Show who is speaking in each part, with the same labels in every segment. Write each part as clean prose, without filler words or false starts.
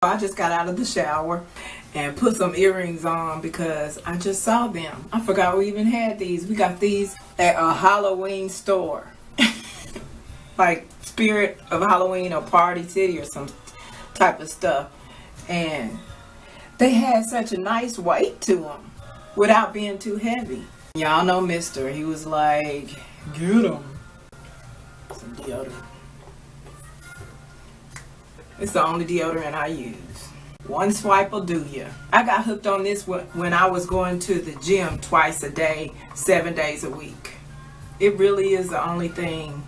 Speaker 1: I just got out of the shower and put some earrings on because I just saw them. I forgot we even had these. We got these at a Halloween store. Like Spirit of Halloween or Party City or some type of stuff. And they had such a nice weight to them without being too heavy. Y'all know Mister. He was like, get them. Some deodorant. It's the only deodorant I use. One swipe will do ya. I got hooked on this when I was going to the gym twice a day, 7 days a week. It really is the only thing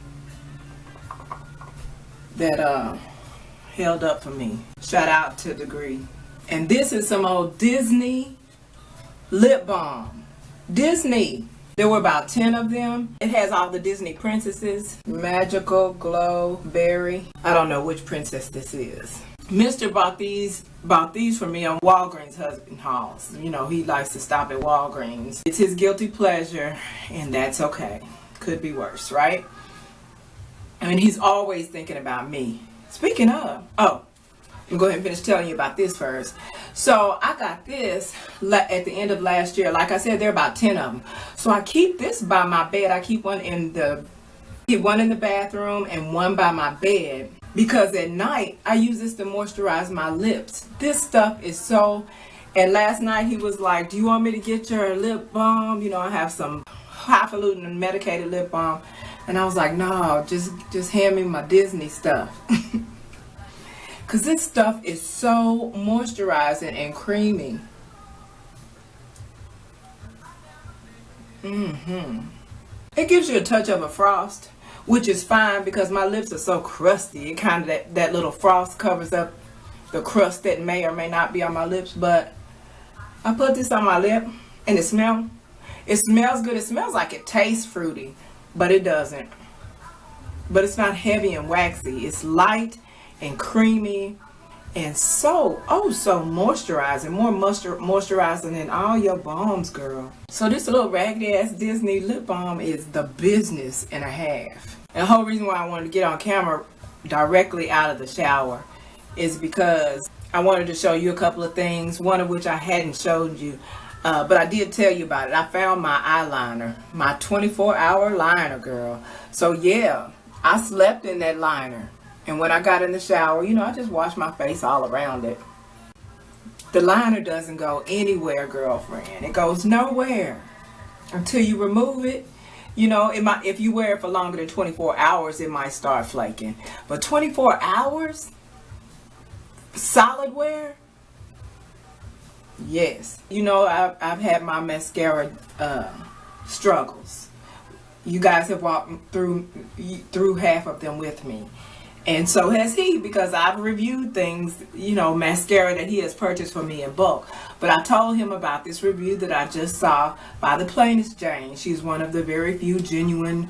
Speaker 1: that held up for me. Shout out to Degree. And this is some old Disney lip balm. Disney. There were about 10 of them. It has all the Disney princesses. Magical, Glow, Berry. I don't know which princess this is. Mr. bought these for me on Walgreens husband hauls. You know, he likes to stop at Walgreens. It's his guilty pleasure, and that's okay. Could be worse, right? I mean, he's always thinking about me. Speaking of, I'm going to go ahead and finish telling you about this first. So I got this at the end of last year. Like I said, there are about 10 of them. So I keep this by my bed. I keep one in the bathroom and one by my bed. Because at night, I use this to moisturize my lips. This stuff is so... And last night he was like, do you want me to get your lip balm? You know, I have some highfalutin medicated lip balm. And I was like, no, just hand me my Disney stuff. Because this stuff is so moisturizing and creamy. It gives you a touch of a frost, which is fine because my lips are so crusty. It kind of, that little frost covers up the crust that may or may not be on my lips. But I put this on my lip and it smells good. It smells like it tastes fruity, but it doesn't. But it's not heavy and waxy. It's light and creamy and so moisturizing, more moisturizing than all your balms, girl. So this little raggedy ass Disney lip balm is the business and a half. And the whole reason why I wanted to get on camera directly out of the shower is because I wanted to show you a couple of things, one of which I hadn't showed you, but I did tell you about it. I found my eyeliner, my 24-hour liner, girl. So yeah, I slept in that liner. And when I got in the shower, you know, I just washed my face all around it. The liner doesn't go anywhere, girlfriend. It goes nowhere until you remove it. You know, if you wear it for longer than 24 hours, it might start flaking. But 24 hours? Solid wear? Yes. You know, I've had my mascara struggles. You guys have walked through half of them with me. And so has he, because I've reviewed things, you know, mascara that he has purchased for me in bulk. But I told him about this review that I just saw by theplainestjane. She's one of the very few genuine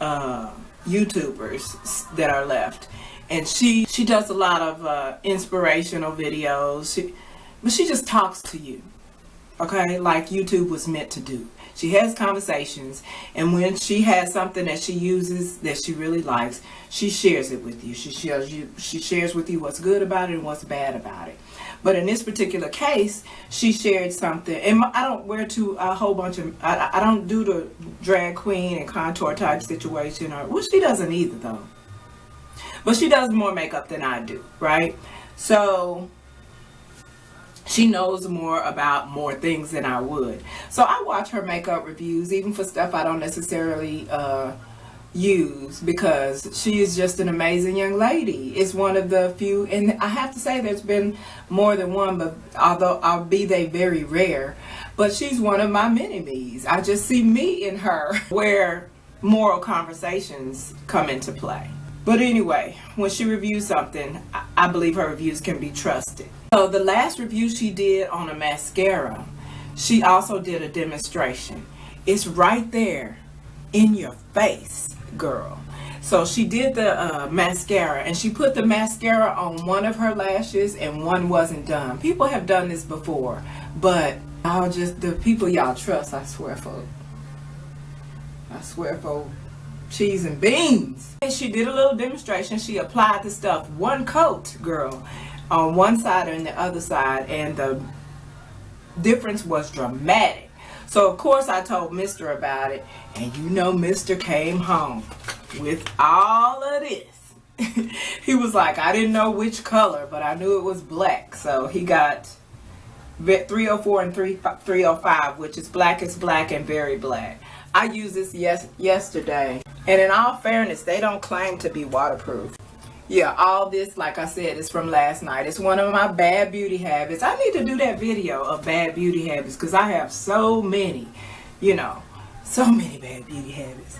Speaker 1: YouTubers that are left. And she does a lot of inspirational videos. But she just talks to you, okay, like YouTube was meant to do. She has conversations, and when she has something that she uses that she really likes, she shares it with you. She shares with you what's good about it and what's bad about it. But in this particular case, she shared something, and I don't wear a whole bunch of, I don't do the drag queen and contour type situation, well, she doesn't either though. But she does more makeup than I do, right? So she knows more about more things than I would. So I watch her makeup reviews, even for stuff I don't necessarily use, because she is just an amazing young lady. It's one of the few, and I have to say there's been more than one, but although they very rare, but she's one of my mini-me's. I just see me in her where moral conversations come into play. But anyway, when she reviews something, I believe her reviews can be trusted. So the last review she did on a mascara, she also did a demonstration. It's right there in your face, girl. So she did the mascara, and she put the mascara on one of her lashes and one wasn't done. People have done this before, but the people y'all trust, I swear for cheese and beans. And she did a little demonstration. She applied the stuff, one coat, girl. on one side and the other side, and the difference was dramatic. So of course I told Mr. about it, and you know Mr. came home with all of this. He was like, I didn't know which color, but I knew it was black. So he got 304 and 305, which is blackest black and very black. I used this yesterday, and in all fairness, they don't claim to be waterproof. Yeah, all this, like I said, is from last night. It's one of my bad beauty habits. I need to do that video of bad beauty habits, because I have so many, you know, so many bad beauty habits.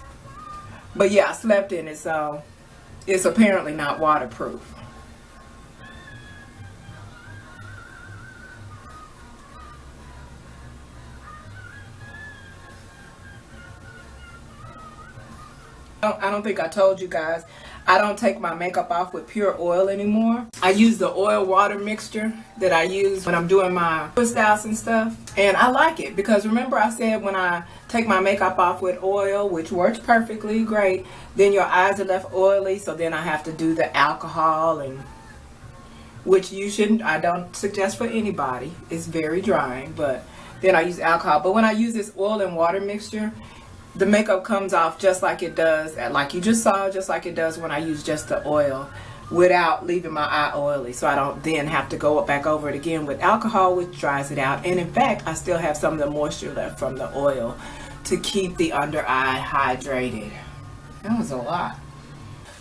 Speaker 1: But yeah, I slept in it, so it's apparently not waterproof. I don't think I told you guys, I don't take my makeup off with pure oil anymore. I use the oil water mixture that I use when I'm doing my twist outs and stuff. And I like it because remember I said when I take my makeup off with oil, which works perfectly great, then your eyes are left oily, so then I have to do the alcohol, and which you shouldn't, I don't suggest for anybody. It's very drying, but then I use alcohol. But when I use this oil and water mixture, the makeup comes off just like it does, like you just saw, just like it does when I use just the oil without leaving my eye oily. So I don't then have to go back over it again with alcohol, which dries it out. And in fact, I still have some of the moisture left from the oil to keep the under eye hydrated. That was a lot.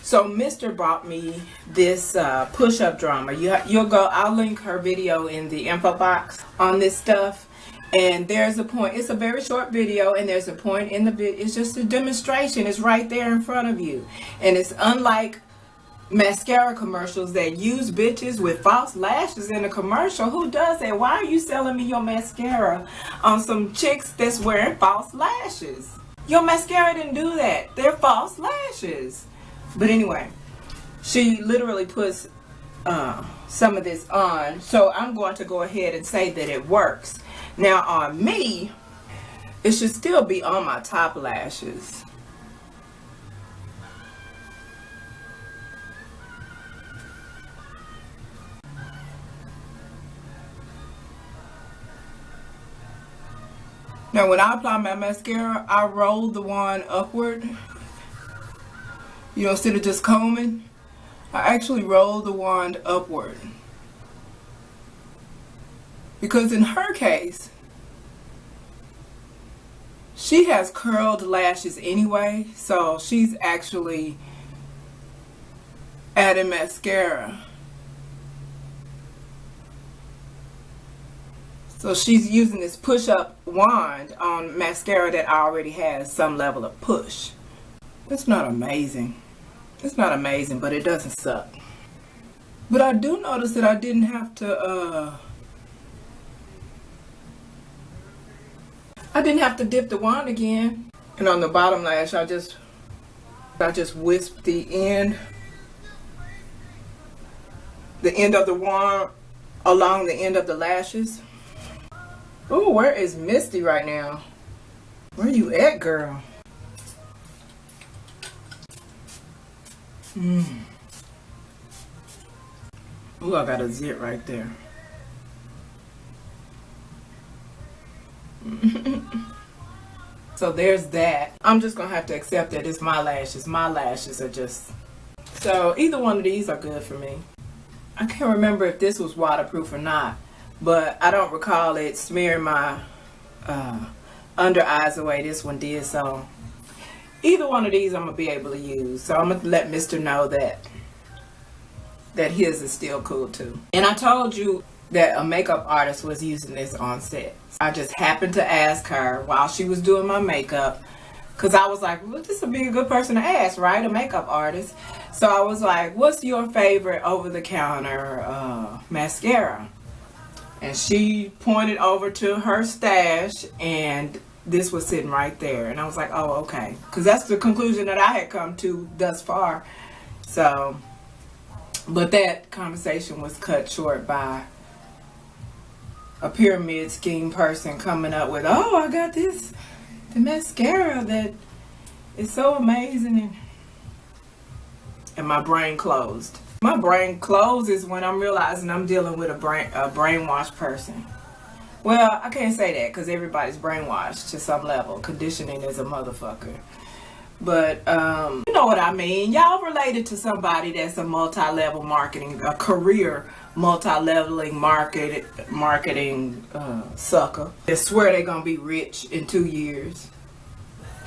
Speaker 1: So Mr. brought me this push-up drama. You'll go, I'll link her video in the info box on this stuff. And there's a point, it's a very short video, and there's a point in the video, it's just a demonstration, it's right there in front of you. And it's unlike mascara commercials that use bitches with false lashes in a commercial. Who does that? Why are you selling me your mascara on some chicks that's wearing false lashes? Your mascara didn't do that. They're false lashes. But anyway, she literally puts some of this on, so I'm going to go ahead and say that it works. Now on me, it should still be on my top lashes. Now when I apply my mascara, I roll the wand upward. You know, instead of just combing, I actually roll the wand upward. Because in her case, she has curled lashes anyway, so she's actually adding mascara. So she's using this push-up wand on mascara that already has some level of push. That's not amazing. It's not amazing, but it doesn't suck. But I do notice that I didn't have to, dip the wand again. And on the bottom lash, I just whisked the end of the wand along the end of the lashes. Ooh, where is Misty right now? Where you at, girl? Ooh, I got a zit right there. So there's that. I'm just gonna have to accept that it's my lashes. My lashes are just... So either one of these are good for me. I can't remember if this was waterproof or not, but I don't recall it smearing my under eyes the way this one did. So either one of these I'm gonna be able to use. So I'm gonna let Mr. know that his is still cool too. And I told you that a makeup artist was using this on set. I just happened to ask her while she was doing my makeup, because I was like, well, this would be a good person to ask, right? A makeup artist. So I was like, what's your favorite over-the-counter mascara? And she pointed over to her stash, and this was sitting right there. And I was like, oh, okay. Because that's the conclusion that I had come to thus far. So, but that conversation was cut short by a pyramid scheme person coming up with, oh, I got the mascara that is so amazing, and my brain closed. My brain closes when I'm realizing I'm dealing with a brainwashed person. Well, I can't say that because everybody's brainwashed to some level. Conditioning is a motherfucker. But you know what I mean. Y'all related to somebody that's a multi-level marketing, a career multi-leveling marketing sucker. They swear they're gonna be rich in 2 years.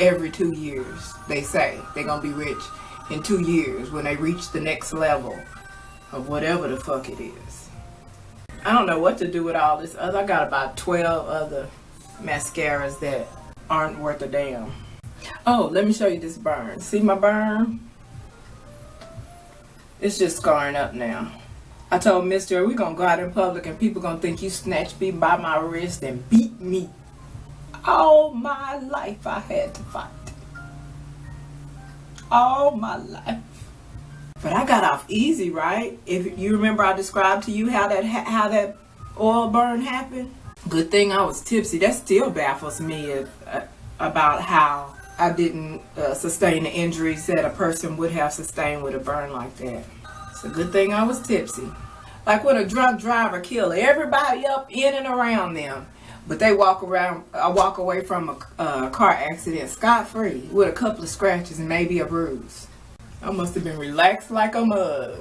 Speaker 1: Every 2 years, they say they're gonna be rich in 2 years when they reach the next level of whatever the fuck it is. I don't know what to do with all this other. I got about 12 other mascaras that aren't worth a damn. Oh, let me show you this burn. See my burn? It's just scarring up now. I told Mister, we're gonna go out in public and people gonna think you snatched me by my wrist and beat me. All my life I had to fight. All my life. But I got off easy, right? If you remember, I described to you how that oil burn happened. Good thing I was tipsy. That still baffles me about how I didn't sustain the injuries that a person would have sustained with a burn like that. It's a good thing I was tipsy. Like when a drunk driver kills everybody up in and around them, but they walk away from a car accident scot-free with a couple of scratches and maybe a bruise. I must have been relaxed like a mug.